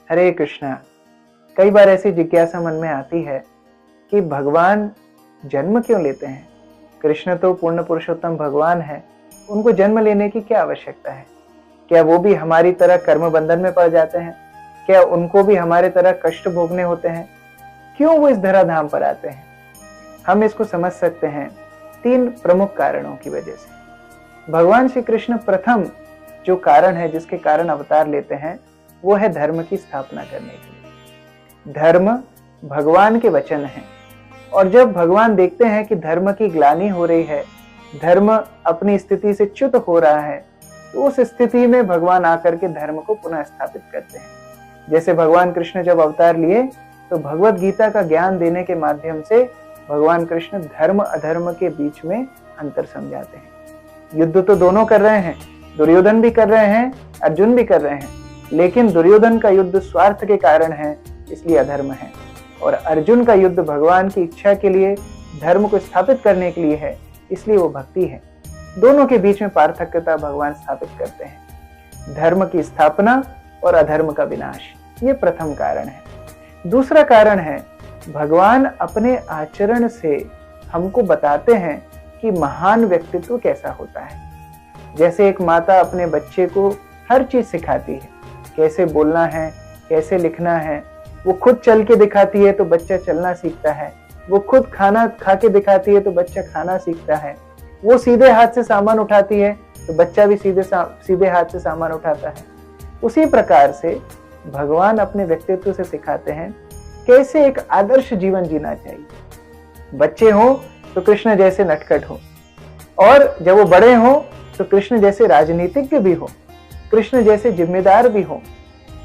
हरे कृष्णा। कई बार ऐसी जिज्ञासा मन में आती है कि भगवान जन्म क्यों लेते हैं? कृष्ण तो पूर्ण पुरुषोत्तम भगवान है, उनको जन्म लेने की क्या आवश्यकता है? क्या वो भी हमारी तरह कर्म बंधन में पड़ जाते हैं? क्या उनको भी हमारे तरह कष्ट भोगने होते हैं? क्यों वो इस धराधाम पर आते हैं? हम इसको समझ सकते हैं 3 प्रमुख कारणों की वजह से। भगवान श्री कृष्ण प्रथम जो कारण है जिसके कारण अवतार लेते हैं वो है धर्म की स्थापना करने के लिए। धर्म भगवान के वचन हैं और जब भगवान देखते हैं कि धर्म की ग्लानि हो रही है, धर्म अपनी स्थिति से च्युत हो रहा है, तो उस स्थिति में भगवान आकर के धर्म को पुनः स्थापित करते हैं। जैसे भगवान कृष्ण जब अवतार लिए तो भगवत गीता का ज्ञान देने के माध्यम से भगवान कृष्ण धर्म अधर्म के बीच में अंतर समझाते हैं। युद्ध तो दोनों कर रहे हैं, दुर्योधन भी कर रहे हैं, अर्जुन भी कर रहे हैं, लेकिन दुर्योधन का युद्ध स्वार्थ के कारण है, इसलिए अधर्म है, और अर्जुन का युद्ध भगवान की इच्छा के लिए, धर्म को स्थापित करने के लिए है, इसलिए वो भक्ति है। दोनों के बीच में पार्थक्यता भगवान स्थापित करते हैं, धर्म की स्थापना और अधर्म का विनाश। ये प्रथम कारण है। दूसरा कारण है भगवान अपने आचरण से हमको बताते हैं कि महान व्यक्तित्व कैसा होता है। जैसे एक माता अपने बच्चे को हर चीज सिखाती है, कैसे बोलना है, कैसे लिखना है। वो खुद चल के दिखाती है तो बच्चा चलना सीखता है, वो खुद खाना खा के दिखाती है तो बच्चा खाना सीखता है, वो सीधे हाथ से सामान उठाती है तो बच्चा भी सीधे हाथ से सामान उठाता है। उसी प्रकार से भगवान अपने व्यक्तित्व से सिखाते हैं कैसे एक आदर्श जीवन जीना चाहिए। बच्चे हो तो कृष्ण जैसे नटखट हो, और जब वो बड़े हो तो कृष्ण जैसे राजनीतिज्ञ भी हो, कृष्ण जैसे जिम्मेदार भी हो,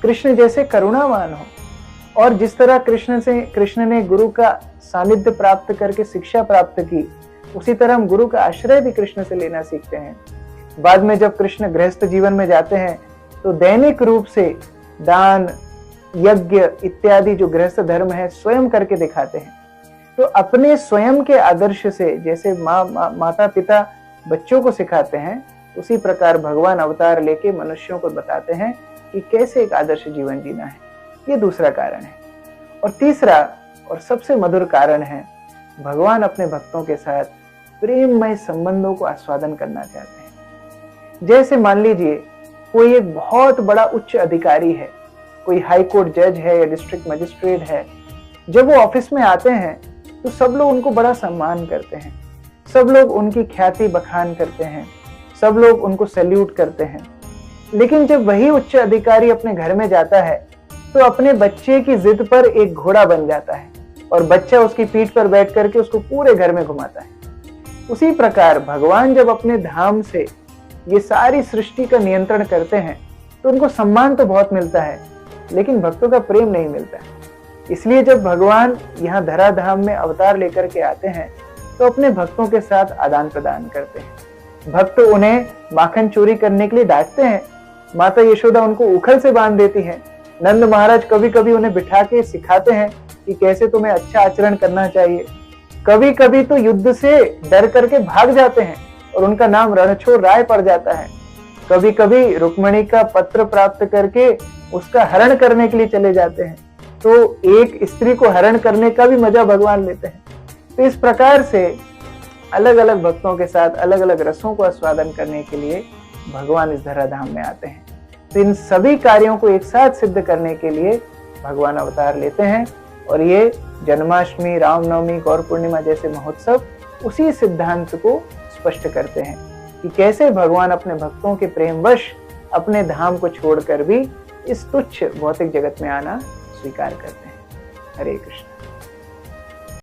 कृष्ण जैसे करुणावान हो। और जिस तरह कृष्ण ने गुरु का सानिध्य प्राप्त करके शिक्षा प्राप्त की, उसी तरह हम गुरु का आश्रय भी कृष्ण से लेना सीखते हैं। बाद में जब कृष्ण गृहस्थ जीवन में जाते हैं तो दैनिक रूप से दान, यज्ञ इत्यादि जो गृहस्थ धर्म है स्वयं करके दिखाते हैं। तो अपने स्वयं के आदर्श से जैसे माता पिता बच्चों को सिखाते हैं, उसी प्रकार भगवान अवतार लेके मनुष्यों को बताते हैं कि कैसे एक आदर्श जीवन जीना है। ये दूसरा कारण है। और तीसरा और सबसे मधुर कारण है भगवान अपने भक्तों के साथ प्रेममय संबंधों को आस्वादन करना चाहते हैं। जैसे मान लीजिए कोई एक बहुत बड़ा उच्च अधिकारी है, कोई हाई कोर्ट जज है या डिस्ट्रिक्ट मजिस्ट्रेट है। जब वो ऑफिस में आते हैं तो सब लोग उनको बड़ा सम्मान करते हैं, सब लोग उनकी ख्याति बखान करते हैं, सब लोग उनको सैल्यूट करते हैं। लेकिन जब वही उच्च अधिकारी अपने घर में जाता है तो अपने बच्चे की जिद पर एक घोड़ा बन जाता है और बच्चा उसकी पीठ पर बैठ करके उसको पूरे घर में घुमाता है। उसी प्रकार भगवान जब अपने धाम से ये सारी सृष्टि का नियंत्रण करते हैं तो उनको सम्मान तो बहुत मिलता है, लेकिन भक्तों का प्रेम नहीं मिलता है। इसलिए जब भगवान यहाँ धराधाम में अवतार लेकर के आते हैं तो अपने भक्तों के साथ आदान प्रदान करते हैं। भक्त उन्हें माखन चोरी करने के लिए डांटते हैं, माता यशोदा उनको उखल से बांध देती है, नंद महाराज कभी कभी उन्हें बिठा के सिखाते हैं कि कैसे तुम्हें अच्छा आचरण करना चाहिए। कभी कभी तो युद्ध से डर करके भाग जाते हैं और उनका नाम रणछोड़ राय पड़ जाता है। कभी कभी रुक्मिणी का पत्र प्राप्त करके उसका हरण करने के लिए चले जाते हैं। तो एक स्त्री को हरण करने का भी मजा भगवान लेते हैं। तो इस प्रकार से अलग अलग भक्तों के साथ अलग अलग रसों को आस्वादन करने के लिए भगवान इस धराधाम में आते हैं। तो इन सभी कार्यों को एक साथ सिद्ध करने के लिए भगवान अवतार लेते हैं, और ये जन्माष्टमी, रामनवमी, गौर पूर्णिमा जैसे महोत्सव उसी सिद्धांत को स्पष्ट करते हैं कि कैसे भगवान अपने भक्तों के प्रेमवश अपने धाम को छोड़कर भी इस तुच्छ भौतिक जगत में आना स्वीकार करते हैं। हरे कृष्ण।